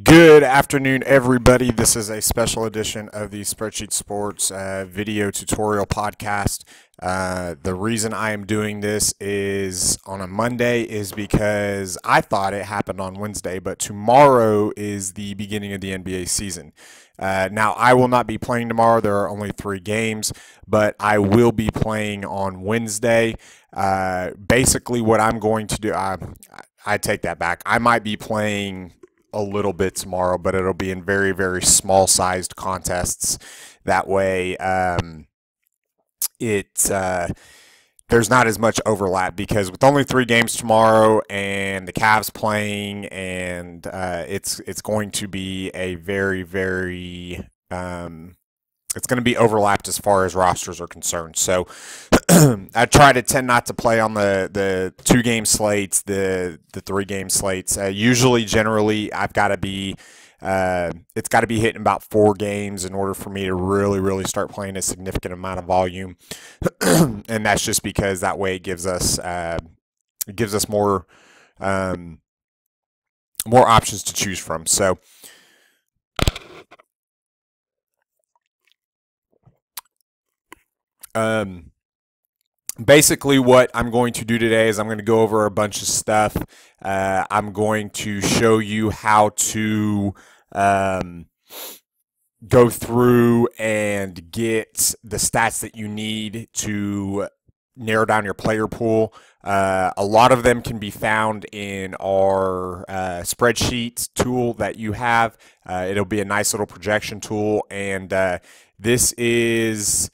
Good afternoon, everybody. This is a special edition of the Spreadsheet Sports video tutorial podcast. The reason I am doing this is on a Monday is because I thought it happened on Wednesday, but tomorrow is the beginning of the NBA season. Now, I will not be playing tomorrow. There are only 3 games, but I will be playing on Wednesday. Basically, what I'm going to do, I take that back. I might be playing a little bit tomorrow, but it'll be in very, very small sized contests. That way, there's not as much overlap, because with only 3 games tomorrow and the Cavs playing, and it's going to be a very, very it's going to be overlapped as far as rosters are concerned. So I try to tend not to play on the 2-game slates, the 3-game slates. Generally, I've got to be it's got to be hitting about 4 games in order for me to really start playing a significant amount of volume, and that's just because that way it gives us more options to choose from. So. Basically what I'm going to do today is I'm going to go over a bunch of stuff. I'm going to show you how to go through and get the stats that you need to narrow down your player pool. A lot of them can be found in our spreadsheet tool that you have. It'll be a nice little projection tool, and this is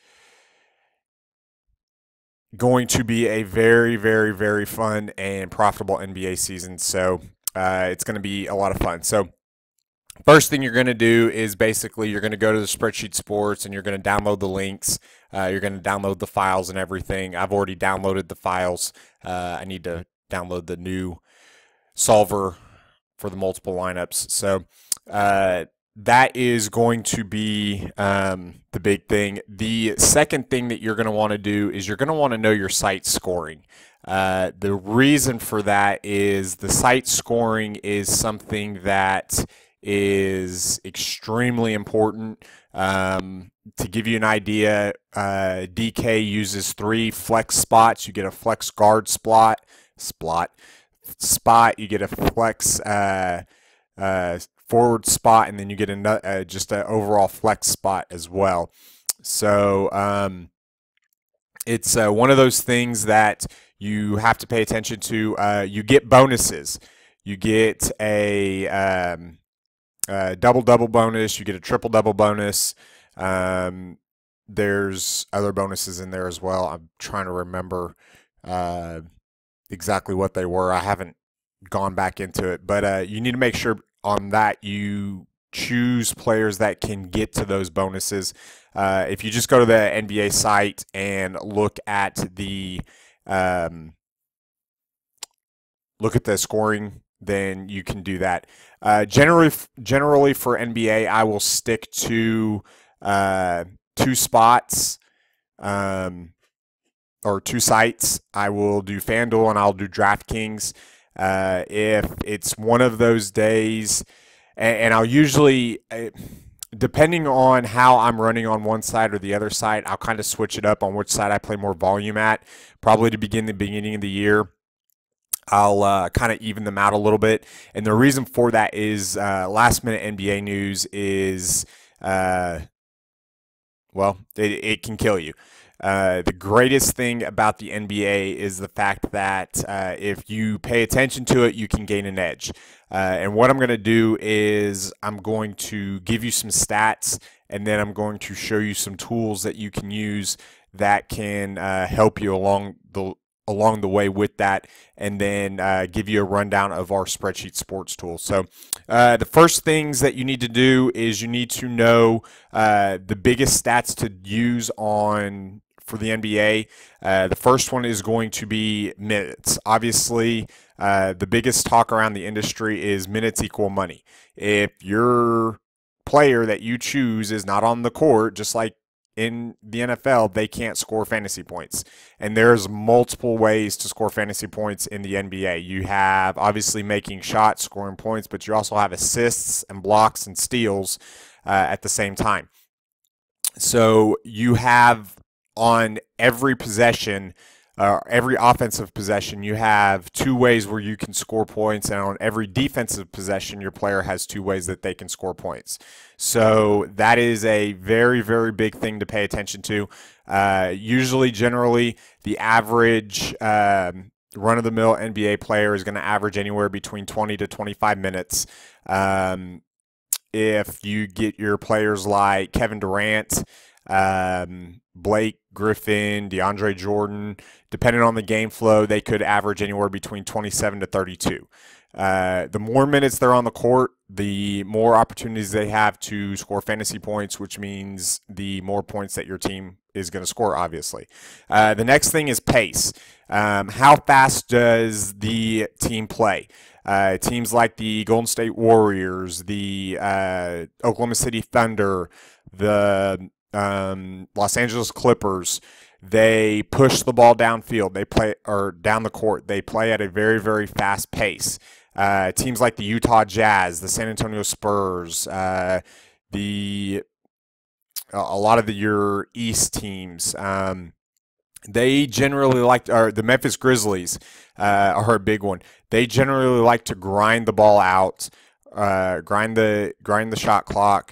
going to be a very fun and profitable NBA season. So it's going to be a lot of fun. So first thing you're going to do is basically you're going to go to the Spreadsheet Sports and you're going to download the links. You're going to download the files and everything. I've already downloaded the files. I need to download the new solver for the multiple lineups. So that is going to be the big thing. The second thing that you're going to want to do is you're going to want to know your site scoring. The reason for that is the site scoring is something that is extremely important. To give you an idea, DK uses 3 flex spots. You get a flex guard spot. You get a flex forward spot, and then you get another just an overall flex spot as well. So it's one of those things that you have to pay attention to. You get bonuses. You get a double bonus. You get a triple bonus. There's other bonuses in there as well. I'm trying to remember exactly what they were. I haven't gone back into it, but you need to make sure on that you choose players that can get to those bonuses. If you just go to the NBA site and look at the scoring, then you can do that. Generally for NBA, I will stick to 2 spots or 2 sites. I will do FanDuel and I'll do DraftKings. If it's one of those days, and I'll usually, depending on how I'm running on one side or the other side, I'll kind of switch it up on which side I play more volume at. Probably to begin the beginning of the year, I'll kind of even them out a little bit. And the reason for that is last minute NBA news is, well, it can kill you. The greatest thing about the NBA is the fact that if you pay attention to it, you can gain an edge. And what I'm going to do is I'm going to give you some stats, and then I'm going to show you some tools that you can use that can help you along the way with that, and then give you a rundown of our Spreadsheet Sports tool. So the first things that you need to do is you need to know the biggest stats to use for the NBA. The first one is going to be minutes. Obviously, the biggest talk around the industry is minutes equal money. If your player that you choose is not on the court, just like in the NFL, they can't score fantasy points. And there's multiple ways to score fantasy points in the NBA. You have obviously making shots, scoring points, but you also have assists and blocks and steals at the same time. So you have on every possession, every offensive possession, you have 2 ways where you can score points, and on every defensive possession, your player has 2 ways that they can score points. So that is a very, very big thing to pay attention to. Generally, the average run-of-the-mill NBA player is going to average anywhere between 20 to 25 minutes. If you get your players like Kevin Durant, Blake Griffin, DeAndre Jordan, depending on the game flow, they could average anywhere between 27 to 32. The more minutes they're on the court, the more opportunities they have to score fantasy points, which means the more points that your team is going to score, obviously. The next thing is pace. How fast does the team play? Teams like the Golden State Warriors, the Oklahoma City Thunder, the Los Angeles Clippers, they push the ball downfield. They play or down the court. They play at a very, very fast pace. Teams like the Utah Jazz, the San Antonio Spurs, a lot of your East teams. They generally like, or the Memphis Grizzlies are a big one. They generally like to grind the ball out, grind the shot clock,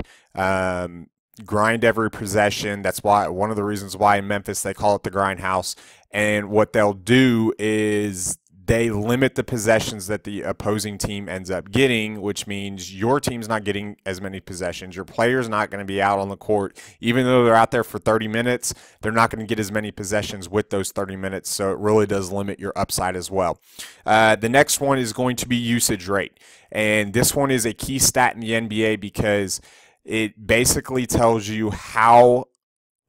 grind every possession. That's why one of the reasons why in Memphis they call it the grind house. And what they'll do is they limit the possessions that the opposing team ends up getting, which means your team's not getting as many possessions. Your player's not going to be out on the court. Even though they're out there for 30 minutes, they're not going to get as many possessions with those 30 minutes, so it really does limit your upside as well. The next one is going to be usage rate, and this one is a key stat in the NBA because it basically tells you how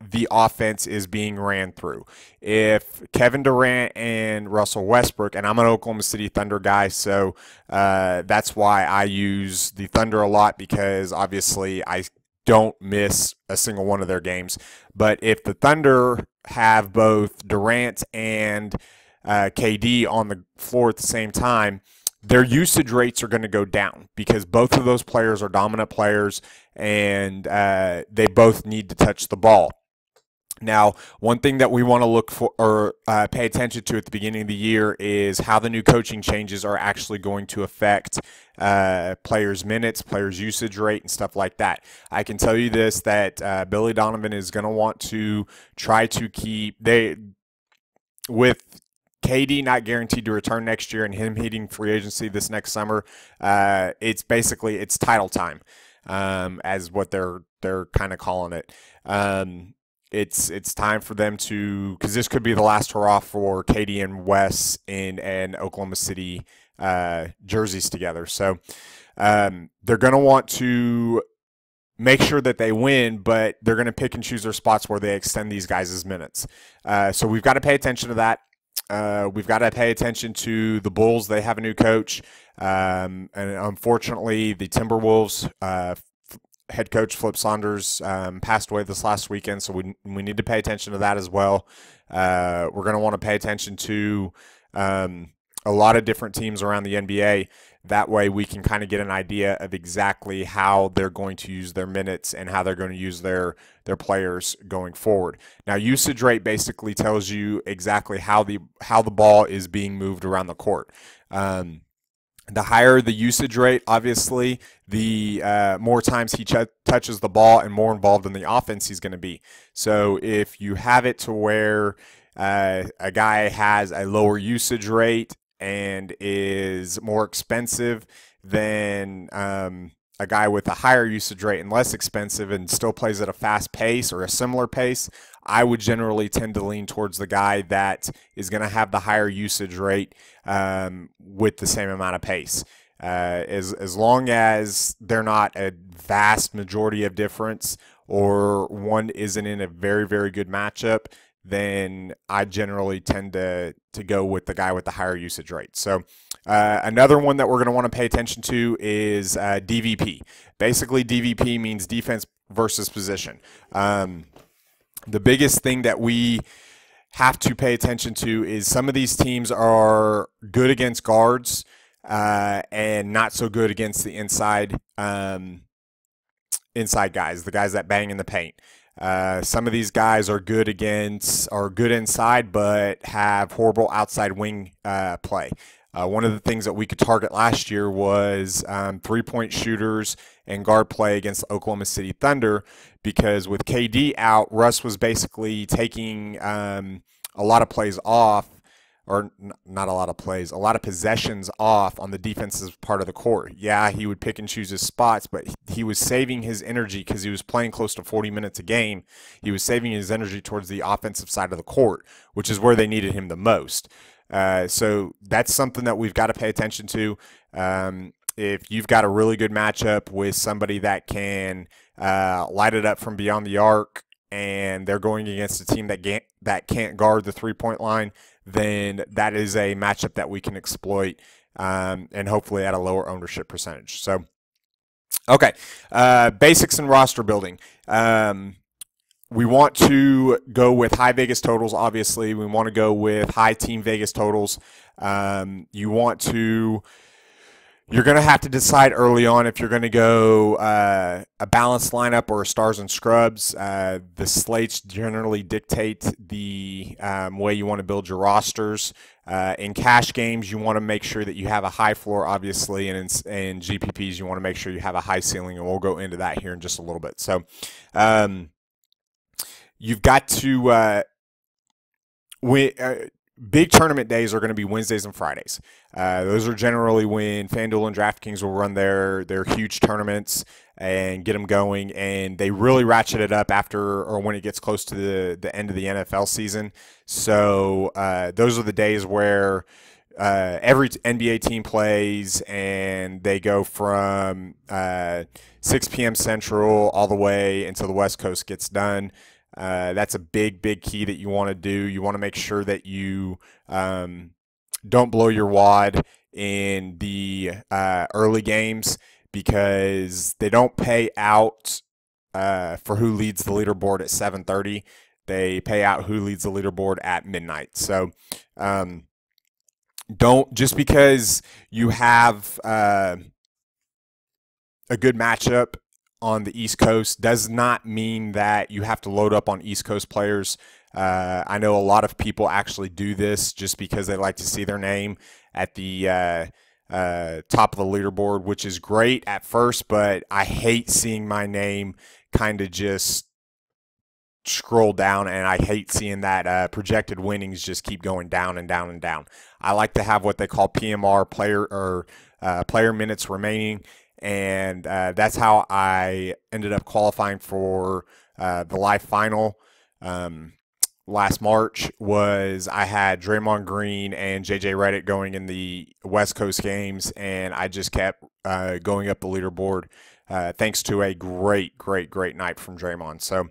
the offense is being ran through. If Kevin Durant and Russell Westbrook, and I'm an Oklahoma City Thunder guy, so that's why I use the Thunder a lot, because obviously I don't miss a single one of their games. But if the Thunder have both Durant and KD on the floor at the same time, their usage rates are going to go down because both of those players are dominant players, and they both need to touch the ball. Now, one thing that we want to look for or pay attention to at the beginning of the year is how the new coaching changes are actually going to affect players' minutes, players' usage rate, and stuff like that. I can tell you this, that Billy Donovan is going to want to try to keep with KD not guaranteed to return next year and him hitting free agency this next summer. It's basically it's title time, as what they're kind of calling it. It's time for them to, because this could be the last hurrah for KD and Wes in Oklahoma City jerseys together. So they're going to want to make sure that they win, but they're going to pick and choose their spots where they extend these guys' minutes. So we've got to pay attention to that. We've got to pay attention to the Bulls. They have a new coach. And unfortunately, the Timberwolves head coach Flip Saunders passed away this last weekend, so we need to pay attention to that as well. We're going to want to pay attention to a lot of different teams around the NBA. That way we can kind of get an idea of exactly how they're going to use their minutes and how they're going to use their players going forward. Now, usage rate basically tells you exactly how the ball is being moved around the court. The higher the usage rate, obviously, the more times he touches the ball and more involved in the offense he's going to be. So if you have it to where a guy has a lower usage rate and is more expensive than a guy with a higher usage rate and less expensive and still plays at a fast pace or a similar pace, I would generally tend to lean towards the guy that is going to have the higher usage rate with the same amount of pace. As long as they're not a vast majority of difference or one isn't in a very, very good matchup, then I generally tend to go with the guy with the higher usage rate. So another one that we're going to want to pay attention to is DVP. Basically, DVP means defense versus position. The biggest thing that we have to pay attention to is some of these teams are good against guards and not so good against the inside guys, the guys that bang in the paint. Some of these guys are good inside, but have horrible outside wing play. One of the things that we could target last year was 3-point shooters and guard play against the Oklahoma City Thunder, because with KD out, Russ was basically taking a lot of plays off, or not a lot of plays, a lot of possessions off on the defensive part of the court. Yeah, he would pick and choose his spots, but he was saving his energy because he was playing close to 40 minutes a game. He was saving his energy towards the offensive side of the court, which is where they needed him the most. So that's something that we've got to pay attention to. If you've got a really good matchup with somebody that can light it up from beyond the arc, and they're going against a team that can't guard the three-point line, then that is a matchup that we can exploit, and hopefully at a lower ownership percentage. So, okay, basics and roster building. We want to go with high Vegas totals, obviously. We want to go with high team Vegas totals. You're going to have to decide early on if you're going to go a balanced lineup or a stars and scrubs. The slates generally dictate the way you want to build your rosters. In cash games, you want to make sure that you have a high floor, obviously, and in GPPs, you want to make sure you have a high ceiling, and we'll go into that here in just a little bit. So, you've got to big tournament days are going to be Wednesdays and Fridays. Those are generally when FanDuel and DraftKings will run their huge tournaments and get them going, and they really ratchet it up after or when it gets close to the end of the NFL season. So those are the days where every NBA team plays, and they go from 6 p.m. Central all the way until the West Coast gets done. That's a big key that you want to do. You want to make sure that you don't blow your wad in the early games, because they don't pay out for who leads the leaderboard at 7:30. They pay out who leads the leaderboard at midnight. So don't, just because you have a good matchup on the East Coast does not mean that you have to load up on East Coast players. I know a lot of people actually do this just because they like to see their name at the top of the leaderboard, which is great at first, but I hate seeing my name kind of just scroll down, and I hate seeing that projected winnings just keep going down and down and down. I like to have what they call PMR, player minutes remaining. And that's how I ended up qualifying for the live final last March. Was I had Draymond Green and JJ Redick going in the West Coast games, and I just kept going up the leaderboard thanks to a great night from Draymond. So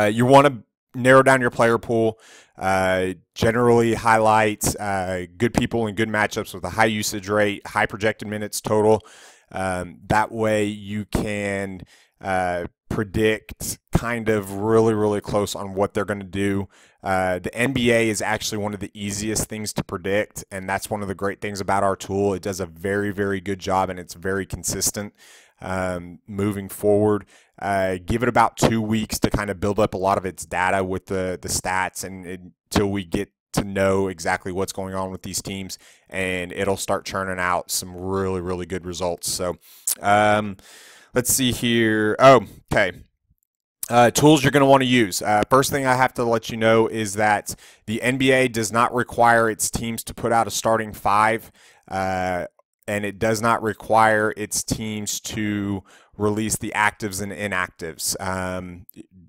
you want to narrow down your player pool. Generally highlight good people and good matchups with a high usage rate, high projected minutes total. That way you can predict kind of really close on what they're going to do. The NBA is actually one of the easiest things to predict, and that's one of the great things about our tool. It does a very good job, and it's very consistent moving forward. Give it about 2 weeks to kind of build up a lot of its data with the stats, and until we get to know exactly what's going on with these teams, and it'll start churning out some really good results. So let's see here. Oh, okay. Tools you're going to want to use. First thing I have to let you know is that the NBA does not require its teams to put out a starting five, and it does not require its teams to release the actives and inactives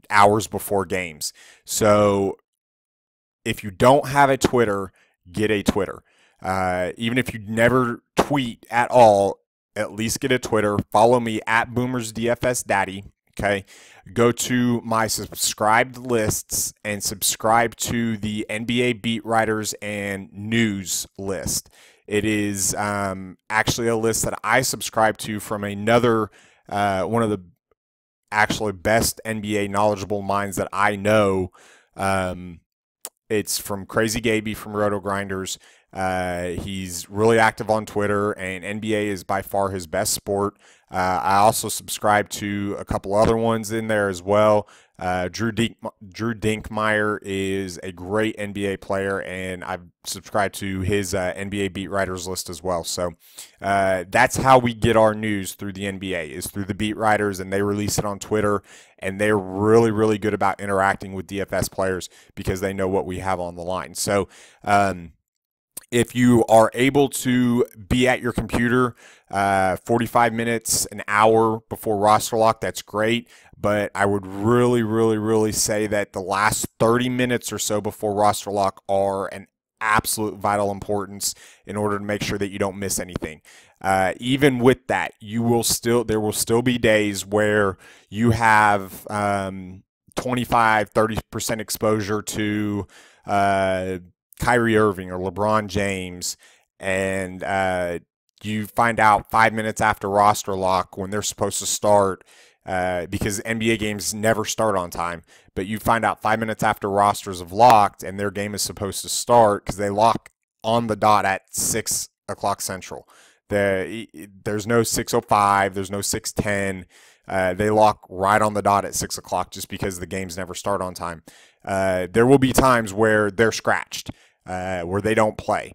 hours before games. So if you don't have a Twitter, get a Twitter. Even if you never tweet at all, at least get a Twitter. Follow me at Boomersdaddy. Okay. Go to my subscribed lists and subscribe to the NBA beat writers and news list. It is actually a list that I subscribe to from another one of the actually best NBA knowledgeable minds that I know. It's from Crazy Gaby from Roto Grinders. He's really active on Twitter, and NBA is by far his best sport. I also subscribe to a couple other ones in there as well. Drew Dinkmeyer is a great NBA player, and I've subscribed to his NBA beat writers list as well. So that's how we get our news through the NBA, is through the beat writers, and they release it on Twitter, and they're really, really good about interacting with DFS players because they know what we have on the line. So if you are able to be at your computer 45 minutes, an hour before roster lock, that's great. But I would really, really, really say that the last 30 minutes or so before roster lock are an absolute vital importance in order to make sure that you don't miss anything. Even with that, there will still be days where you have 25-30% exposure to Kyrie Irving or LeBron James, and you find out 5 minutes after roster lock when they're supposed to start, because NBA games never start on time, but you find out 5 minutes after rosters have locked and their game is supposed to start because they lock on the dot at 6 o'clock Central. There's no 6:05, there's no 6:10. They lock right on the dot at 6 o'clock just because the games never start on time. There will be times where they're scratched, where they don't play.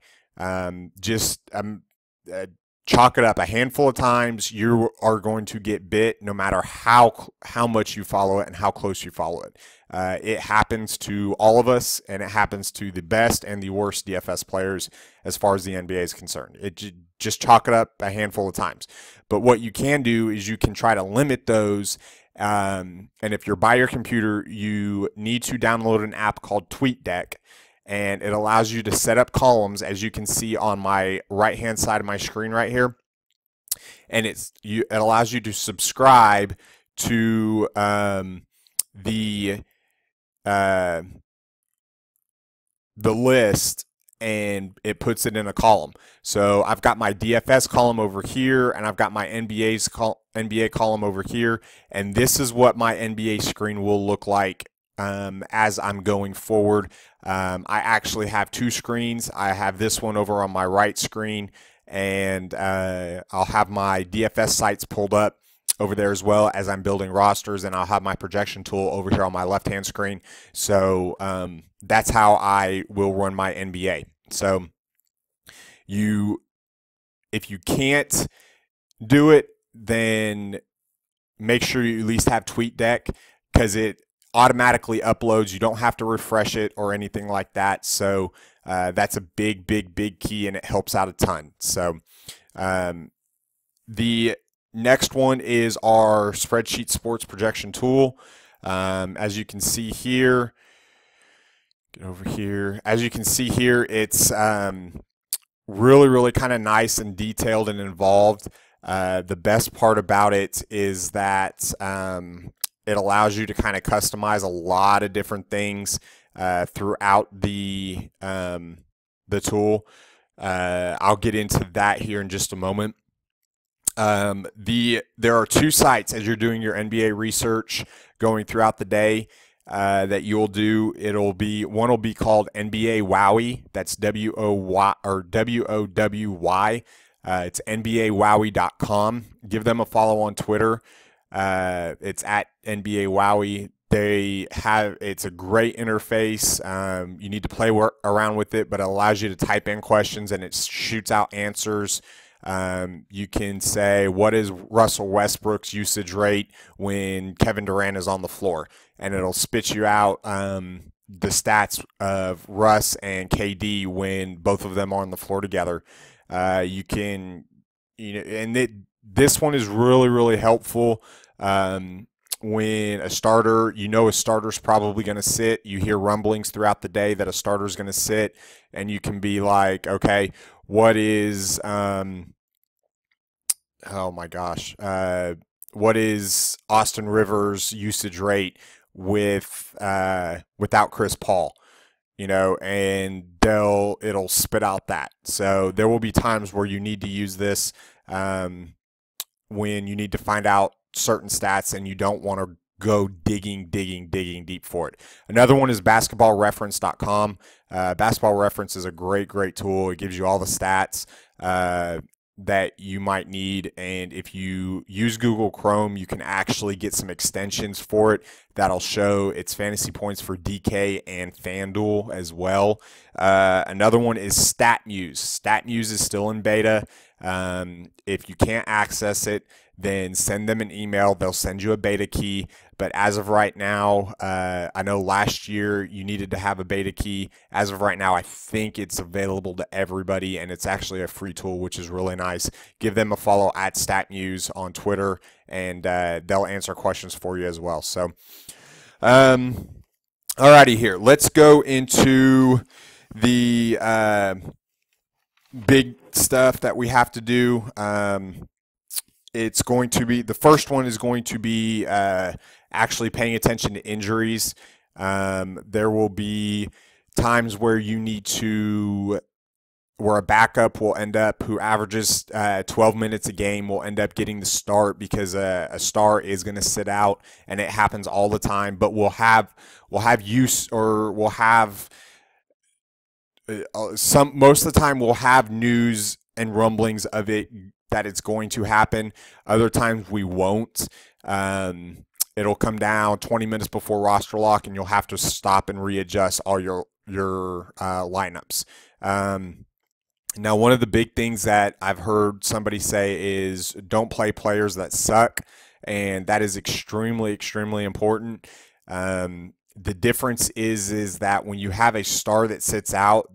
Chalk it up. A handful of times you are going to get bit, no matter how much you follow it and how close you follow it. It happens to all of us, and it happens to the best and the worst DFS players as far as the NBA is concerned. Just chalk it up a handful of times. But what you can do is you can try to limit those. And if you're by your computer, you need to download an app called Tweetdeck, and it allows you to set up columns, as you can see on my right-hand side of my screen right here. And it allows you to subscribe to the list, and it puts it in a column. So I've got my DFS column over here, and I've got my NBA column over here, and this is what my NBA screen will look like as I'm going forward. I actually have two screens. I have this one over on my right screen, and I'll have my DFS sites pulled up over there as well as I'm building rosters, and I'll have my projection tool over here on my left-hand screen. So that's how I will run my NBA. So if you can't do it, then make sure you at least have TweetDeck, because it automatically uploads. You don't have to refresh it or anything like that. So that's a big, big, big key, and it helps out a ton. So the next one is our Spreadsheet Sports Projection Tool. As you can see here, get over here. As you can see here, it's really, really kind of nice and detailed and involved. The best part about it is that it allows you to kind of customize a lot of different things throughout the tool. I'll get into that here in just a moment. There are two sites as you're doing your NBA research going throughout the day that you'll do. One will be called NBA Wowie. That's W-O-W-Y. It's NBAWowie.com. Give them a follow on Twitter. It's at NBA Wowie. It's a great interface. You need to play around with it, but it allows you to type in questions and it shoots out answers. You can say, what is Russell Westbrook's usage rate when Kevin Durant is on the floor? And it'll spit you out the stats of Russ and KD when both of them are on the floor together. This one is really, really helpful when a starter's probably going to sit. You hear rumblings throughout the day that a starter's going to sit, and you can be like, okay, what is what is Austin Rivers' usage rate without Chris Paul? And it'll spit out that. So there will be times where you need to use this when you need to find out certain stats and you don't want to go digging deep for it. Another one is basketballreference.com. Basketball Reference is a great tool. It gives you all the stats that you might need, and if you use Google Chrome, you can actually get some extensions for it that'll show its fantasy points for DK and FanDuel as well. Another one is StatMuse. StatMuse is still in beta. If you can't access it, then send them an email. They'll send you a beta key. But as of right now, I know last year you needed to have a beta key. As of right now, I think it's available to everybody, and it's actually a free tool, which is really nice. Give them a follow at StatMuse on Twitter, and they'll answer questions for you as well. So, alrighty, here. Let's go into the big stuff that we have to do. It's going to be, the first one is going to be actually paying attention to injuries. There will be times where you need to, where a backup will end up, who averages 12 minutes a game, will end up getting the start because a star is going to sit out, and it happens all the time. But we'll have use, or we'll have most of the time we'll have news and rumblings of it that it's going to happen. Other times we won't. It'll come down 20 minutes before roster lock, and you'll have to stop and readjust all your lineups. Now, one of the big things that I've heard somebody say is don't play players that suck, and that is extremely important. The difference is that when you have a star that sits out,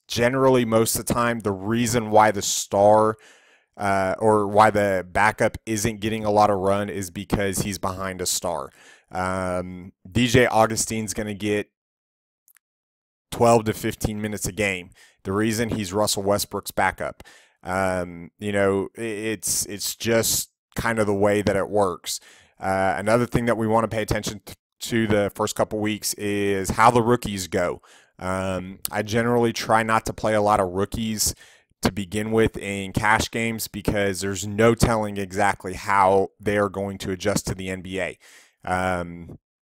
generally most of the time, the reason why the star or why the backup isn't getting a lot of run is because he's behind a star. DJ Augustine's going to get 12 to 15 minutes a game. The reason he's Russell Westbrook's backup. You know, it's just kind of the way that it works. Another thing that we want to pay attention to the first couple weeks is how the rookies go. I generally try not to play a lot of rookies to begin with in cash games because there's no telling exactly how they are going to adjust to the NBA.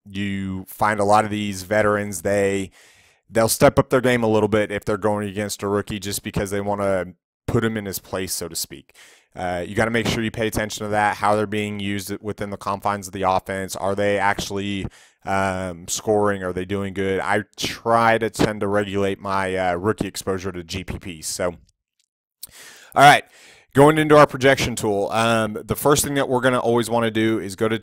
You find a lot of these veterans, they'll step up their game a little bit if they're going against a rookie just because they want to put him in his place, so to speak. You got to make sure you pay attention to that, how they're being used within the confines of the offense. Are they actually scoring? Are they doing good? I try to tend to regulate my rookie exposure to GPPs. So, all right, going into our projection tool, the first thing that we're going to always want to do is go to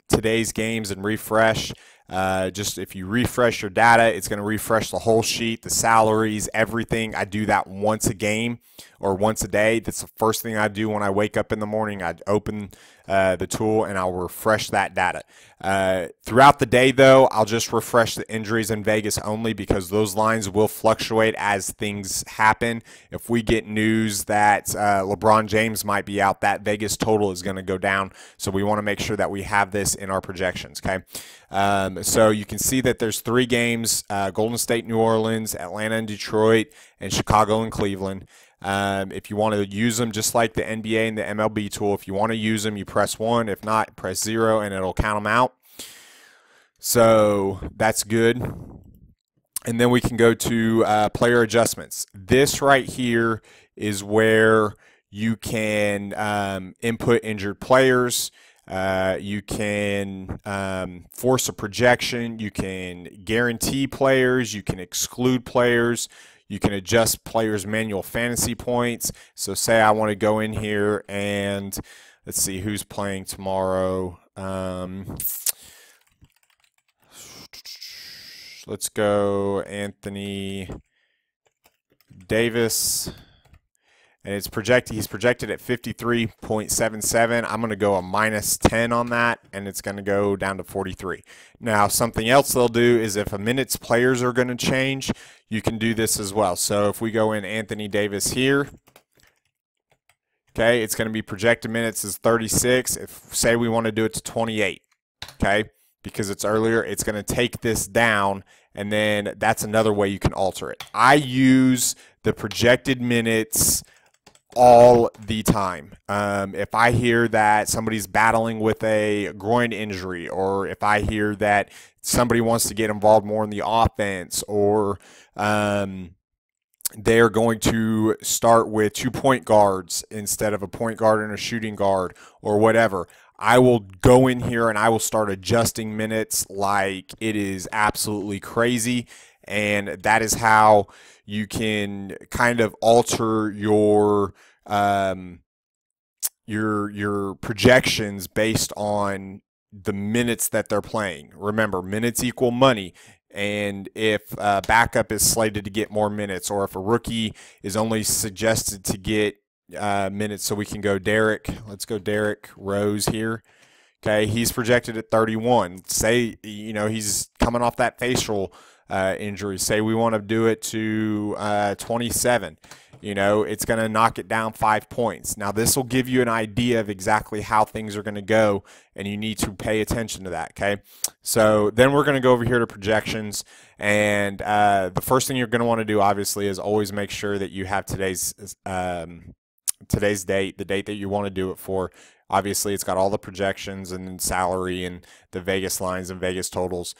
today's games and refresh. Just if you refresh your data, it's going to refresh the whole sheet, the salaries, everything. I do that once a game or once a day. That's the first thing I do when I wake up in the morning. I open the tool and I'll refresh that data. Throughout the day, though, I'll just refresh the injuries in Vegas only because those lines will fluctuate as things happen. If we get news that LeBron James might be out, that Vegas total is going to go down. So we want to make sure that we have this in our projections, okay? So you can see that there's 3 games, Golden State, New Orleans, Atlanta and Detroit, and Chicago and Cleveland. If you want to use them just like the NBA and the MLB tool, if you want to use them, you press 1. If not, press 0, and it'll count them out. So that's good. And then we can go to player adjustments. This right here is where you can input injured players. You can force a projection. You can guarantee players. You can exclude players. You can adjust players' manual fantasy points. So say I want to go in here and let's see who's playing tomorrow. Let's go Anthony Davis. And it's projected, he's projected at 53.77. I'm going to go a -10 on that, and it's going to go down to 43. Now, something else they'll do is if a minute's players are going to change, you can do this as well. So if we go in Anthony Davis here, okay, it's going to be projected minutes is 36. If, say, we want to do it to 28, okay, because it's earlier, it's going to take this down, and then that's another way you can alter it. I use the projected minutes all the time. If I hear that somebody's battling with a groin injury, or if I hear that somebody wants to get involved more in the offense, or they're going to start with 2 point guards instead of a point guard and a shooting guard, or whatever, I will go in here and I will start adjusting minutes like it is absolutely crazy. And that is how you can kind of alter your projections based on the minutes that they're playing. Remember, minutes equal money. And if a backup is slated to get more minutes, or if a rookie is only suggested to get minutes, so we can go Derrick. Let's go Derrick Rose here. Okay, he's projected at 31. Say, he's coming off that facial injury. Say we want to do it to 27. It's going to knock it down 5 points. Now, this will give you an idea of exactly how things are going to go, and you need to pay attention to that, okay? So then we're going to go over here to projections, and the first thing you're going to want to do, obviously, is always make sure that you have today's date, the date that you want to do it for. Obviously, it's got all the projections and salary and the Vegas lines and Vegas totals.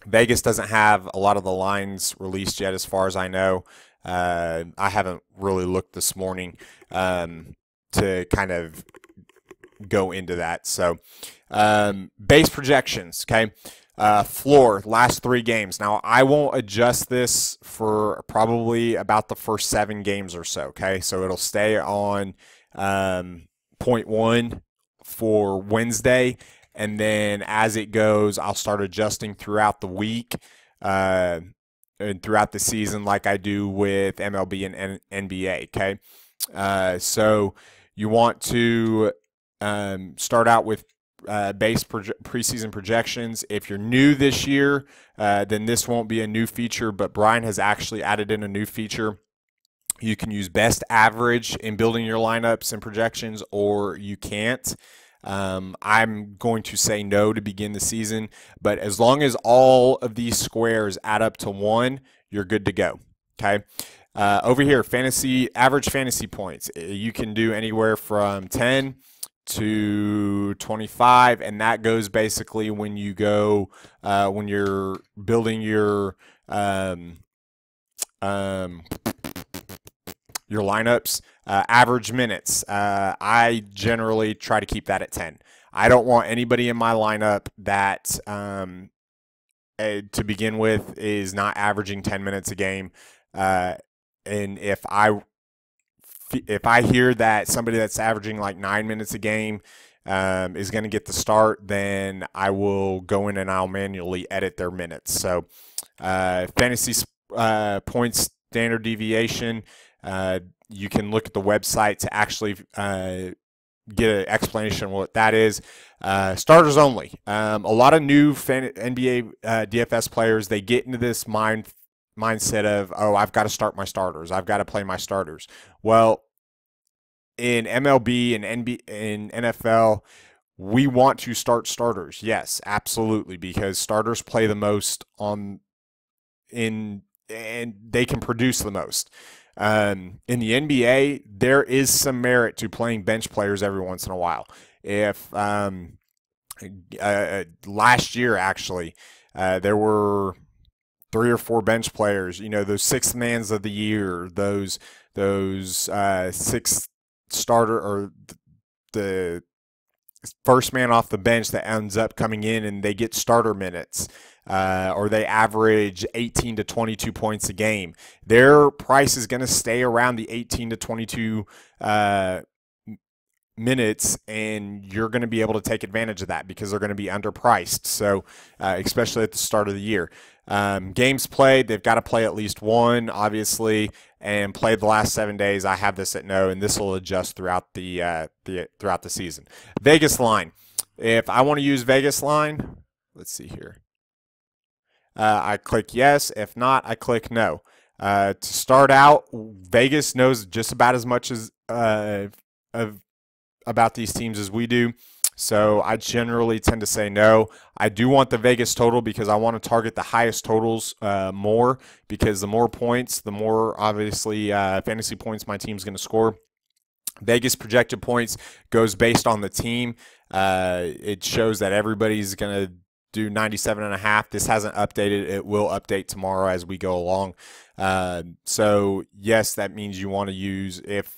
Vegas doesn't have a lot of the lines released yet, as far as I know. I haven't really looked this morning to kind of go into that. So, base projections, okay? Floor, last 3 games. Now, I won't adjust this for probably about the first 7 games or so, okay? So, it'll stay on 0.1 for Wednesday, and then as it goes, I'll start adjusting throughout the week and throughout the season, like I do with MLB and NBA, okay? So you want to start out with base preseason projections. If you're new this year, then this won't be a new feature, but Brian has actually added in a new feature. You can use best average in building your lineups and projections, or you can't. I'm going to say no to begin the season, but as long as all of these squares add up to 1, you're good to go, okay? Over here, average fantasy points. You can do anywhere from 10 to 25, and that goes basically when you go when you're building your lineups. Average minutes, I generally try to keep that at 10. I don't want anybody in my lineup that to begin with is not averaging 10 minutes a game. And if I hear that somebody that's averaging like 9 minutes a game is going to get the start, then I will go in and I'll manually edit their minutes. So fantasy points standard deviation, you can look at the website to actually get an explanation of what that is. Starters only. A lot of new NBA DFS players, they get into this mindset of, oh, I've got to start my starters. I've got to play my starters. Well, in MLB and NFL, we want to start starters. Yes, absolutely, because starters play the most and they can produce the most. In the NBA, there is some merit to playing bench players every once in a while. If last year, actually, there were 3 or 4 bench players, those 6th mans of the year, those 6th starter, or the first man off the bench that ends up coming in and they get starter minutes, or they average 18 to 22 points a game. Their price is going to stay around the 18 to 22 minutes, and you're going to be able to take advantage of that because they're going to be underpriced. So especially at the start of the year. Games played, they've got to play at least 1, obviously, and play the last 7 days. I have this at no, and this will adjust throughout the season. Vegas line. If I want to use Vegas line, let's see here. I click yes. If not, I click no. To start out, Vegas knows just about as much as about these teams as we do. So I generally tend to say no. I do want the Vegas total because I want to target the highest totals more, because the more points, the more obviously fantasy points my team's going to score. Vegas projected points goes based on the team. It shows that everybody's going to do 97.5. This hasn't updated. It will update tomorrow as we go along. So yes, that means you want to use, if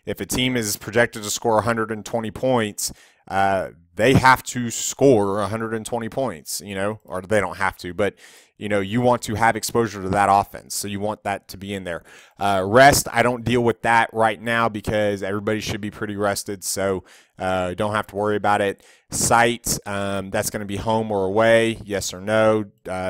a team is projected to score 120 points, they have to score 120 points, or they don't have to, but you want to have exposure to that offense. So you want that to be in there. Rest, I don't deal with that right now because everybody should be pretty rested. So don't have to worry about it. Site, that's going to be home or away. Yes or no.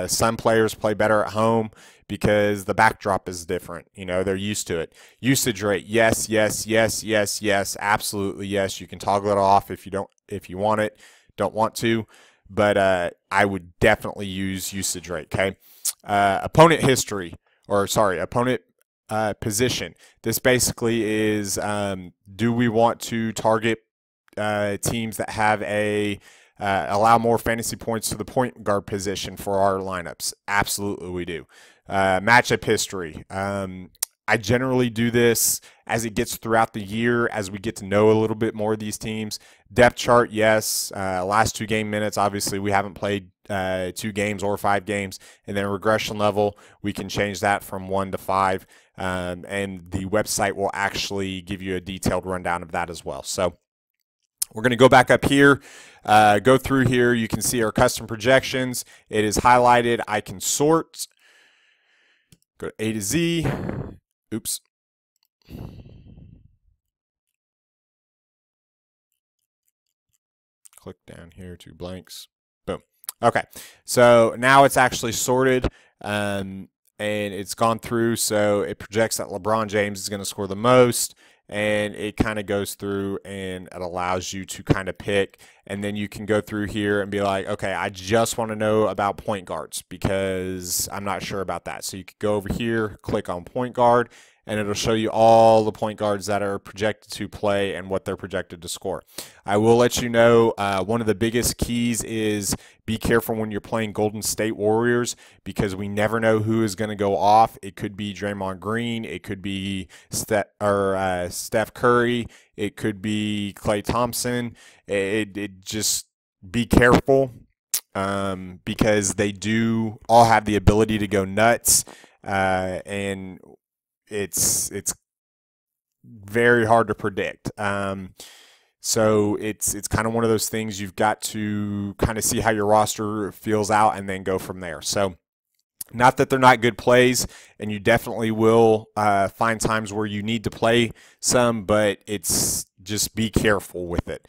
Some players play better at home because the backdrop is different. They're used to it. Usage rate, yes, yes, yes, yes, yes, absolutely yes. You can toggle it off if you want it, don't want to, but I would definitely use usage rate. Okay, opponent history, opponent position. This basically is, do we want to target teams that have allow more fantasy points to the point guard position for our lineups? Absolutely, we do. Matchup history. I generally do this as it gets throughout the year, as we get to know a little bit more of these teams. Depth chart, yes. Last 2 game minutes, obviously we haven't played 2 games or 5 games. And then regression level, we can change that from 1 to 5. And the website will actually give you a detailed rundown of that as well. So we're going to go back up here, go through here. You can see our custom projections. It is highlighted. I can sort. Go to A to Z. Oops. Click down here to blanks. Boom. Okay. So now it's actually sorted, and it's gone through. So it projects that LeBron James is going to score the most, and it kind of goes through and it allows you to kind of pick, and then you can go through here and be like, okay, I just want to know about point guards because I'm not sure about that. So you could go over here, click on point guard, and it'll show you all the point guards that are projected to play and what they're projected to score. I will let you know, one of the biggest keys is be careful when you're playing Golden State Warriors, because we never know who is going to go off. It could be Draymond Green. It could be Steph Curry. It could be Klay Thompson. It just be careful, because they do all have the ability to go nuts, and it's very hard to predict. So it's kind of one of those things you've got to kind of see how your roster feels out and then go from there. So not that they're not good plays, and you definitely will find times where you need to play some, but it's just be careful with it.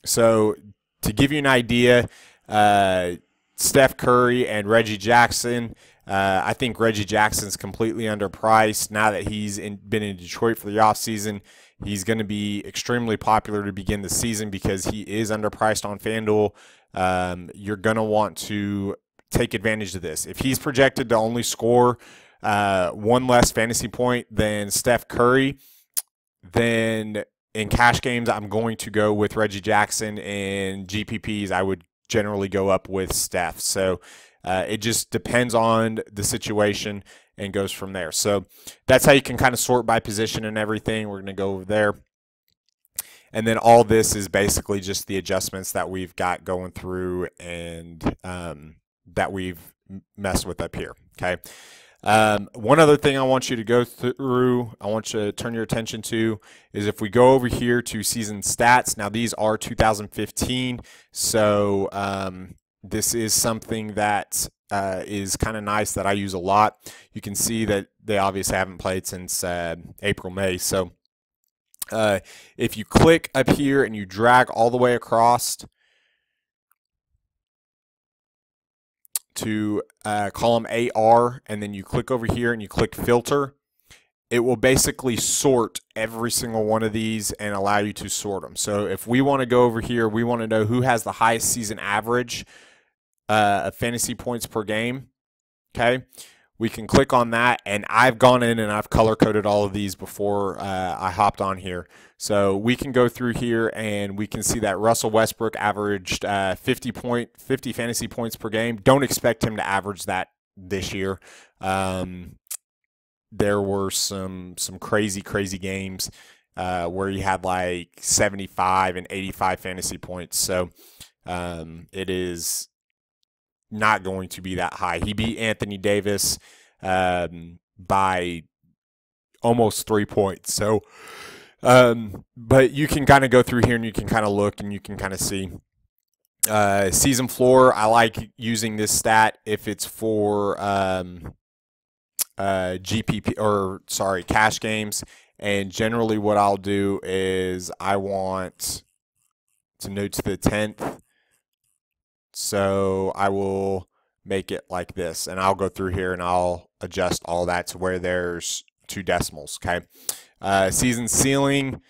So to give you an idea, Steph Curry and Reggie Jackson, I think Reggie Jackson's completely underpriced. Now that he's been in Detroit for the offseason, he's going to be extremely popular to begin the season because he is underpriced on FanDuel. You're going to want to take advantage of this. If he's projected to only score 1 less fantasy point than Steph Curry, then in cash games, I'm going to go with Reggie Jackson. In GPPs, I would generally go up with Steph. So it just depends on the situation and goes from there. So that's how you can kind of sort by position and everything. We're going to go over there. And then all this is basically just the adjustments that we've got going through and that we've messed with up here. Okay. One other thing I want you to go through, I want you to turn your attention to, is if we go over here to season stats. Now these are 2015, so this is something that is kind of nice that I use a lot. You can see that they obviously haven't played since April, May. So if you click up here and you drag all the way across to column AR, and then you click over here and you click filter, it will basically sort every single one of these and allow you to sort them. So if we want to go over here, we want to know who has the highest season average of fantasy points per game. Okay, we can click on that, and I've gone in and I've color coded all of these before I hopped on here. So we can go through here and we can see that Russell Westbrook averaged 50 fantasy points per game. Don't expect him to average that this year. There were some crazy games where he had like 75 and 85 fantasy points. So it is not going to be that high. He beat Anthony Davis by almost 3 points. So, but you can kind of go through here and you can kind of look and you can kind of see. Season floor, I like using this stat if it's for GPP or sorry, cash games. And generally what I'll do is I want to note to the 10th. So I will make it like this, and I'll go through here and I'll adjust all that to where there's 2 decimals, okay? Season ceiling,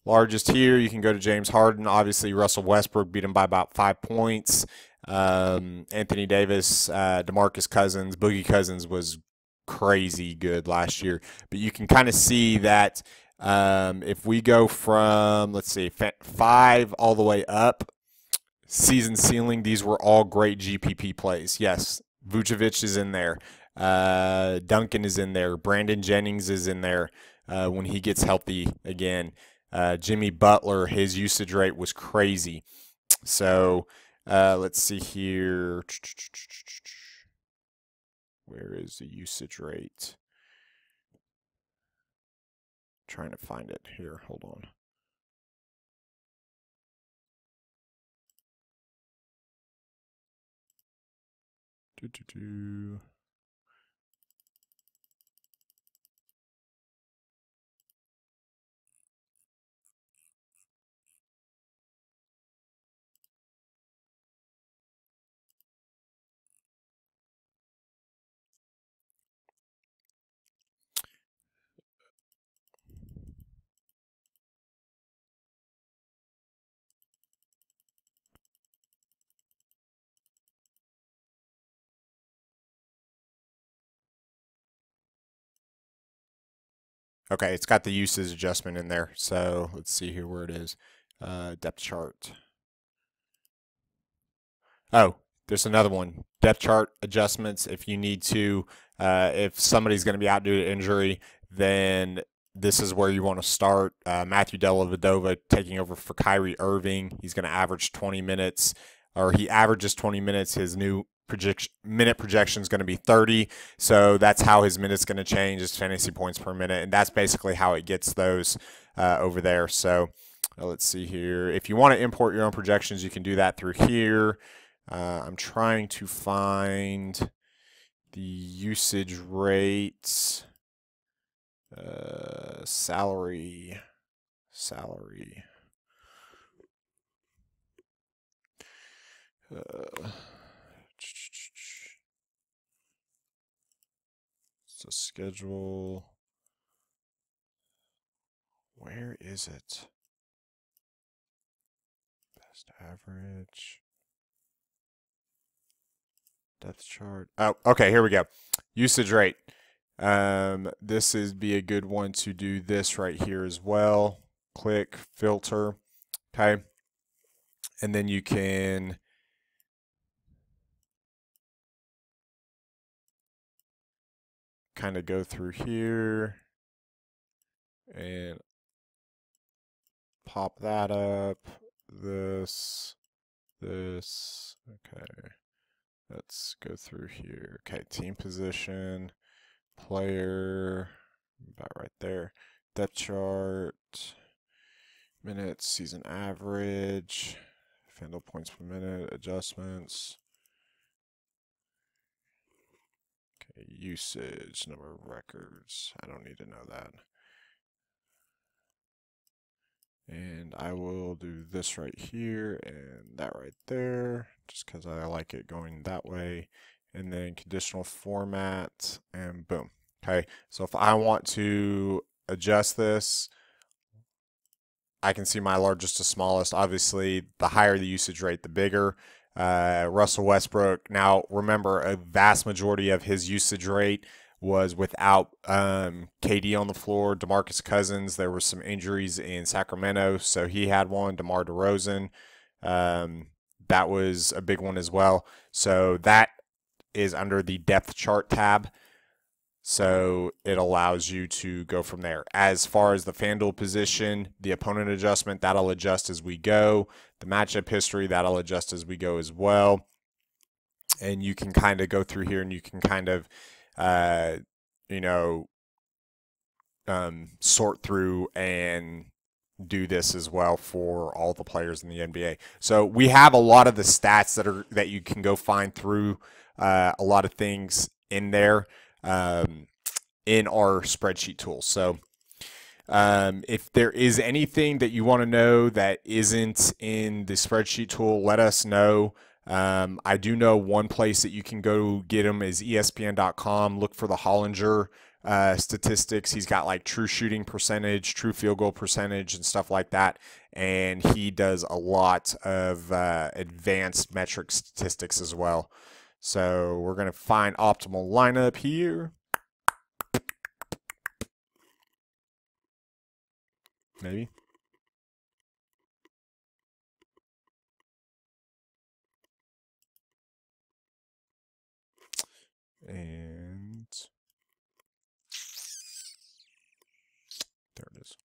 largest here, you can go to James Harden. Obviously, Russell Westbrook beat him by about 5 points. Anthony Davis, DeMarcus Cousins, Boogie Cousins was crazy good last year. But you can kind of see that if we go from, let's see, 5 all the way up, season ceiling, these were all great GPP plays. Yes, Vucevic is in there. Duncan is in there. Brandon Jennings is in there when he gets healthy again. Jimmy Butler, his usage rate was crazy. So let's see here. Where is the usage rate? Trying to find it here. Hold on. Okay, it's got the usage adjustment in there. So let's see here where it is. Depth chart. Oh, there's another one. Depth chart adjustments. If you need to, if somebody's going to be out due to injury, then this is where you want to start. Matthew Dellavedova taking over for Kyrie Irving. He's going to average 20 minutes, or he averages 20 minutes. His new minute projection is going to be 30. So that's how his minutes going to change, his fantasy points per minute. And that's basically how it gets those over there. So let's see here. If you want to import your own projections, you can do that through here. I'm trying to find the usage rates, salary. It's a schedule. Where is it? Best average. Depth chart. Oh, okay, here we go. Usage rate. This is be a good one to do this right here as well. Click, filter, okay? And then you can kind of go through here and pop that up. This, okay. Let's go through here. Okay, team position, player, about right there. Depth chart, minutes, season average, FanDuel points per minute, adjustments. Okay, usage, number of records. I don't need to know that. And I will do this right here and that right there, just because I like it going that way. And then conditional format, and boom. Okay, so if I want to adjust this, I can see my largest to smallest. Obviously, the higher the usage rate, the bigger. Russell Westbrook. Now, remember, a vast majority of his usage rate was without KD on the floor. DeMarcus Cousins, there were some injuries in Sacramento, so he had one. DeMar DeRozan, that was a big one as well. So that is under the depth chart tab. So it allows you to go from there. As far as the FanDuel position, the opponent adjustment, that'll adjust as we go. The matchup history, that'll adjust as we go as well. And you can kind of go through here and you can kind of, sort through and do this as well for all the players in the NBA. So we have a lot of the stats that you can go find through a lot of things in there in our spreadsheet tool. So if there is anything that you want to know that isn't in the spreadsheet tool, let us know. I do know one place that you can go get them is ESPN.com. Look for the Hollinger statistics. He's got like true shooting percentage, true field goal percentage, and stuff like that. And he does a lot of advanced metric statistics as well. So we're going to find optimal lineup here. Maybe. And there it is.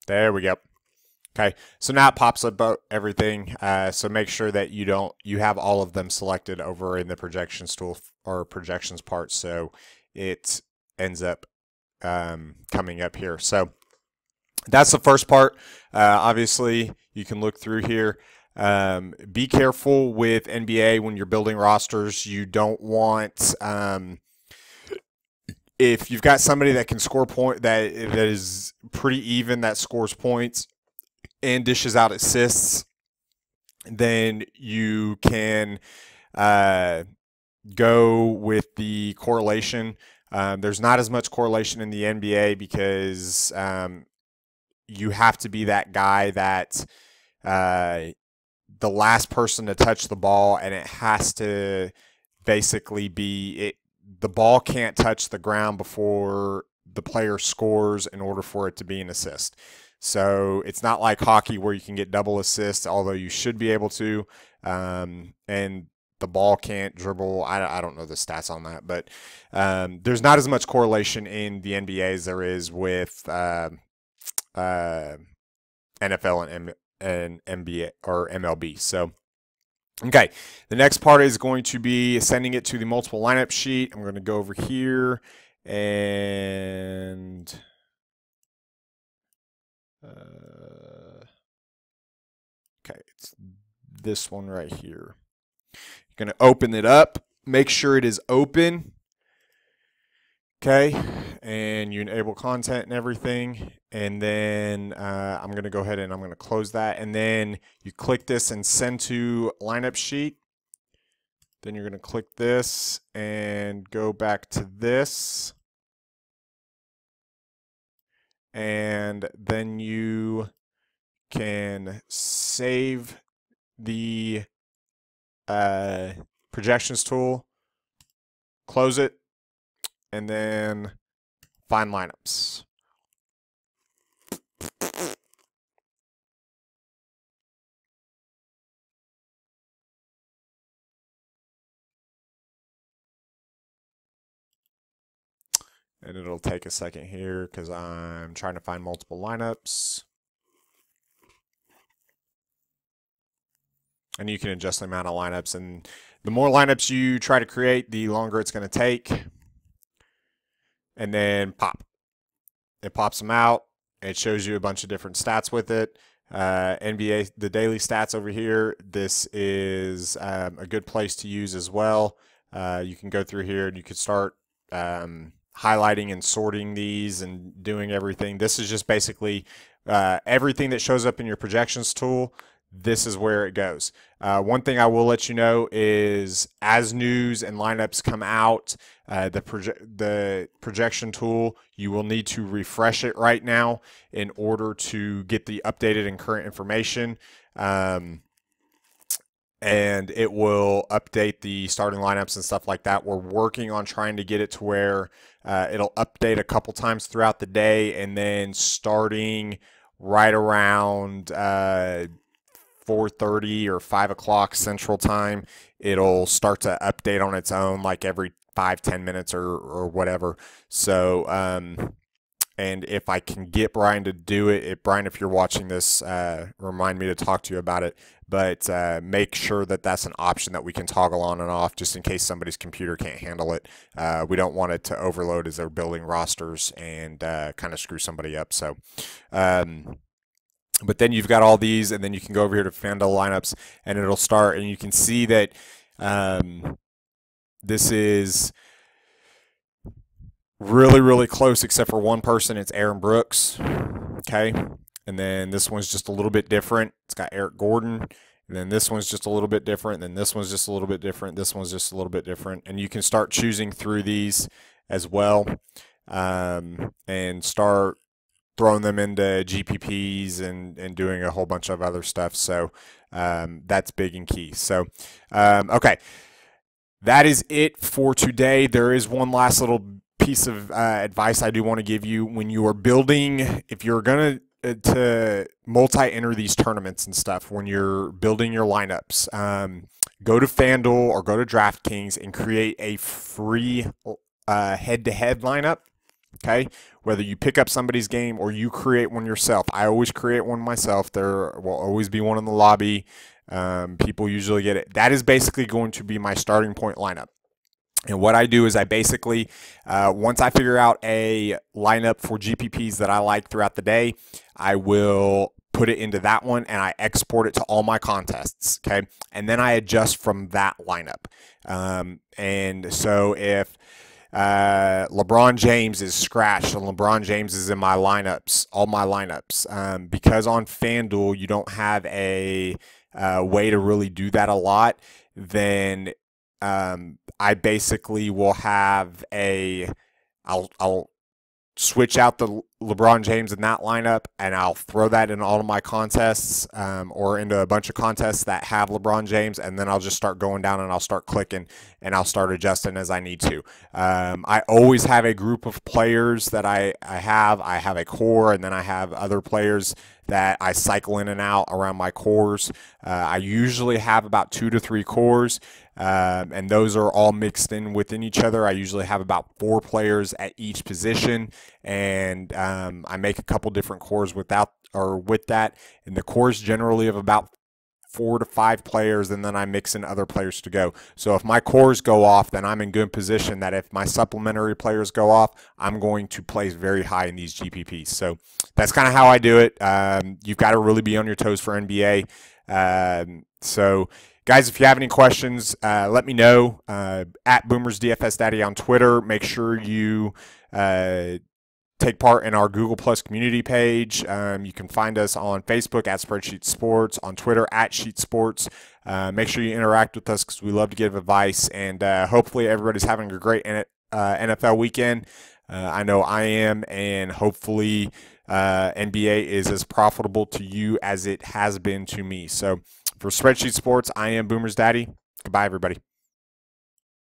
There we go. Okay, so now it pops up everything. So make sure that you have all of them selected over in the projections tool or projections part, so it ends up coming up here. So that's the first part. Obviously, you can look through here. Be careful with NBA when you're building rosters. You don't want if you've got somebody that can score that is pretty even, that scores points and dishes out assists, then you can go with the correlation. There's not as much correlation in the NBA because you have to be that guy that the last person to touch the ball, and it has to basically be it. The ball can't touch the ground before the player scores in order for it to be an assist. So it's not like hockey where you can get double assists, although you should be able to. And the ball can't dribble. I don't know the stats on that, but there's not as much correlation in the NBA as there is with NFL and NBA or MLB. So. Okay, the next part is going to be sending it to the multiple lineup sheet. I'm going to go over here and okay, it's this one right here. You're going to open it up. Make sure it is open. Okay, and you enable content and everything. And then I'm going to go ahead and I'm going to close that. And then you click this and send to lineup sheet. Then you're going to click this and go back to this. And then you can save the projections tool, close it, and then find lineups. And it'll take a second here because I'm trying to find multiple lineups. And you can adjust the amount of lineups. And the more lineups you try to create, the longer it's going to take. And then pop. It pops them out. It shows you a bunch of different stats with it. NBA, the daily stats over here. This is a good place to use as well. You can go through here and you can start highlighting and sorting these and doing everything. This is just basically everything that shows up in your projections tool. This is where it goes. One thing I will let you know is as news and lineups come out, the projection tool, you will need to refresh it right now in order to get the updated and current information. And it will update the starting lineups and stuff like that. We're working on trying to get it to where it'll update a couple times throughout the day, and then starting right around 4:30 or 5 o'clock Central Time, it'll start to update on its own, like every 5-10 minutes or whatever. So and if I can get Brian to do it, Brian, if you're watching this, remind me to talk to you about it. But make sure that that's an option that we can toggle on and off, just in case somebody's computer can't handle it. We don't want it to overload as they're building rosters and kind of screw somebody up. So, but then you've got all these, and then you can go over here to FanDuel lineups, and it'll start, and you can see that this is really, really close, except for one person. It's Aaron Brooks. Okay. And then this one's just a little bit different. It's got Eric Gordon. And then this one's just a little bit different. And then this one's just a little bit different. This one's just a little bit different. And you can start choosing through these as well, and start throwing them into GPPs and doing a whole bunch of other stuff. So that's big and key. So, okay. That is it for today. There is one last little piece of advice I do want to give you. When you are building, if you're going to multi-enter these tournaments and stuff, when you're building your lineups, go to FanDuel or go to DraftKings and create a free head-to-head lineup. Okay, whether you pick up somebody's game or you create one yourself. I always create one myself. There will always be one in the lobby. People usually get it. That is basically going to be my starting point lineup. And what I do is I basically, once I figure out a lineup for GPPs that I like throughout the day, I will put it into that one and I export it to all my contests, okay? And then I adjust from that lineup. And so if LeBron James is scratched and LeBron James is in my lineups, all my lineups, because on FanDuel you don't have a way to really do that a lot, then I basically will have I'll switch out the LeBron James in that lineup, and I'll throw that in all of my contests, or into a bunch of contests that have LeBron James, and then I'll just start going down and I'll start clicking and I'll start adjusting as I need to. I always have a group of players that I have a core, and then I have other players that I cycle in and out around my cores. I usually have about 2 to 3 cores, and those are all mixed in within each other. I usually have about 4 players at each position, and I make a couple different cores with that, and the cores generally of about 4 to 5 players, and then I mix in other players to go. So if my cores go off, then I'm in good position that if my supplementary players go off, I'm going to place very high in these GPPs. So that's kind of how I do it. You've got to really be on your toes for NBA. So guys, if you have any questions, let me know. At Boomersdaddy on Twitter. Make sure you take part in our Google Plus community page. You can find us on Facebook at Spreadsheet Sports, on Twitter at Sheet Sports. Make sure you interact with us because we love to give advice, and hopefully everybody's having a great NFL weekend. I know I am, and hopefully NBA is as profitable to you as it has been to me. So for Spreadsheet Sports, I am Boomersdaddy. Goodbye, everybody.